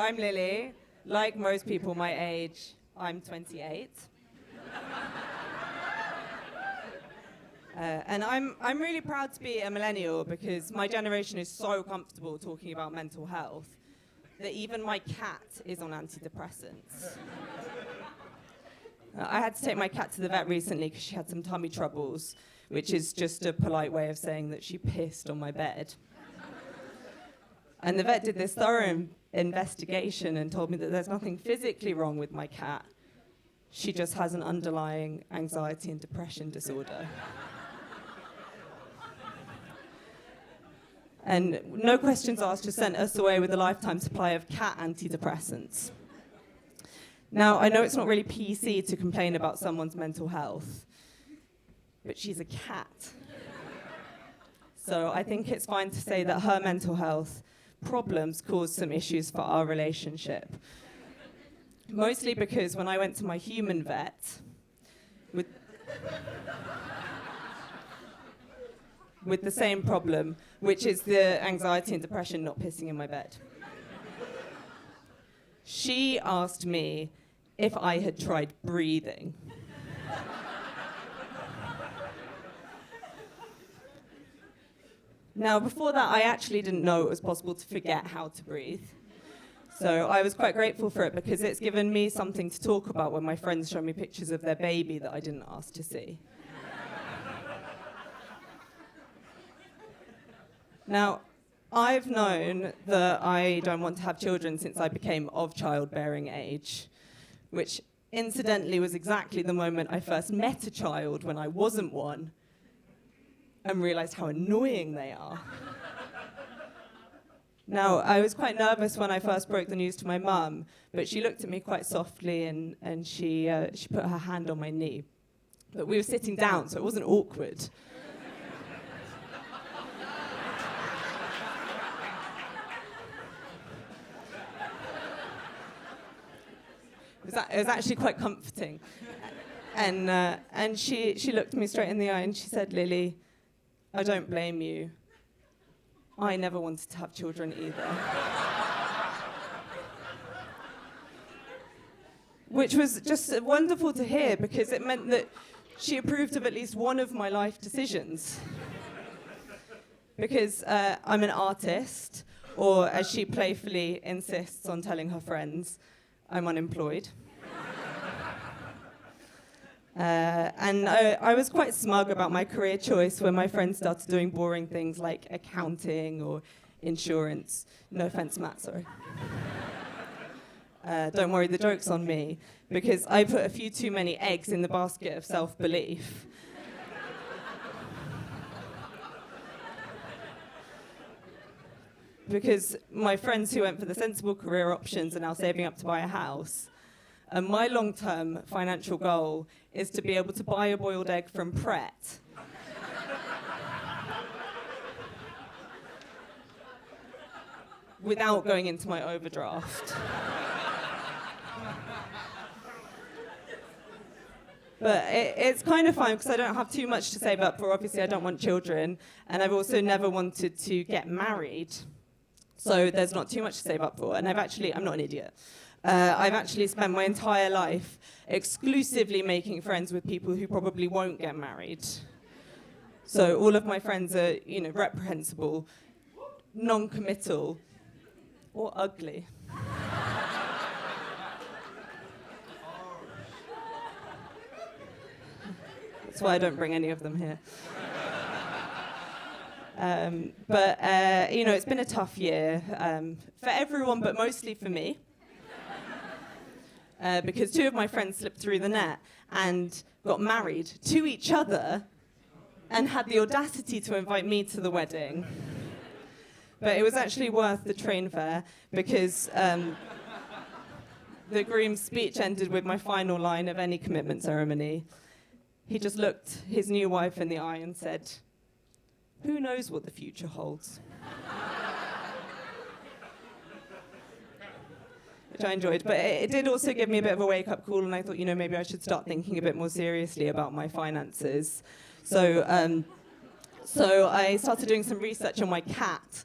I'm Lily. Like most people my age, I'm 28. And I'm really proud to be a millennial because my generation is so comfortable talking about mental health that even my cat is on antidepressants. I had to take my cat to the vet recently because she had some tummy troubles, which is just a polite way of saying that she pissed on my bed. And the vet did this thorough investigation and told me that there's nothing physically wrong with my cat. She just has an underlying anxiety and depression disorder. And no questions asked, just sent us away with a lifetime supply of cat antidepressants. Now, I know it's not really PC to complain about someone's mental health, but she's a cat. So I think it's fine to say that her mental health problems caused some issues for our relationship. Mostly because when I went to my human vet with the same problem, which is the anxiety and depression not pissing in my bed, she asked me if I had tried breathing. Now, before that, I actually didn't know it was possible to forget how to breathe. So I was quite grateful for it because it's given me something to talk about when my friends show me pictures of their baby that I didn't ask to see. Now, I've known that I don't want to have children since I became of childbearing age, which incidentally was exactly the moment I first met a child when I wasn't one and realized how annoying they are. Now, I was quite nervous when I first broke the news to my mum, but she looked at me quite softly and she put her hand on my knee. But we were sitting down, so it wasn't awkward. It was actually quite comforting. And she looked me straight in the eye and she said, "Lily, I don't blame you. I never wanted to have children either." Which was just wonderful to hear because it meant that she approved of at least one of my life decisions. Because I'm an artist, or as she playfully insists on telling her friends, I'm unemployed. And I was quite smug about my career choice when my friends started doing boring things like accounting or insurance. No offense, Matt, sorry. Don't worry, the joke's on me, because I put a few too many eggs in the basket of self-belief. Because my friends who went for the sensible career options are now saving up to buy a house. And my long-term financial goal is to be able to buy a boiled egg from Pret. Without going into my overdraft. But it's kind of fine because I don't have too much to save up for. Obviously, I don't want children. And I've also never wanted to get married. So there's not too much to save up for. And I'm not an idiot. I've actually spent my entire life exclusively making friends with people who probably won't get married. So all of my friends are, reprehensible, non-committal, or ugly. That's why I don't bring any of them here. But it's been a tough year for everyone, but mostly for me. Because two of my friends slipped through the net and got married to each other and had the audacity to invite me to the wedding. But it was actually worth the train fare because the groom's speech ended with my final line of any commitment ceremony. He just looked his new wife in the eye and said, "Who knows what the future holds?" Which I enjoyed, but it did also give me a bit of a wake-up call, and I thought, maybe I should start thinking a bit more seriously about my finances. So I started doing some research on my cat,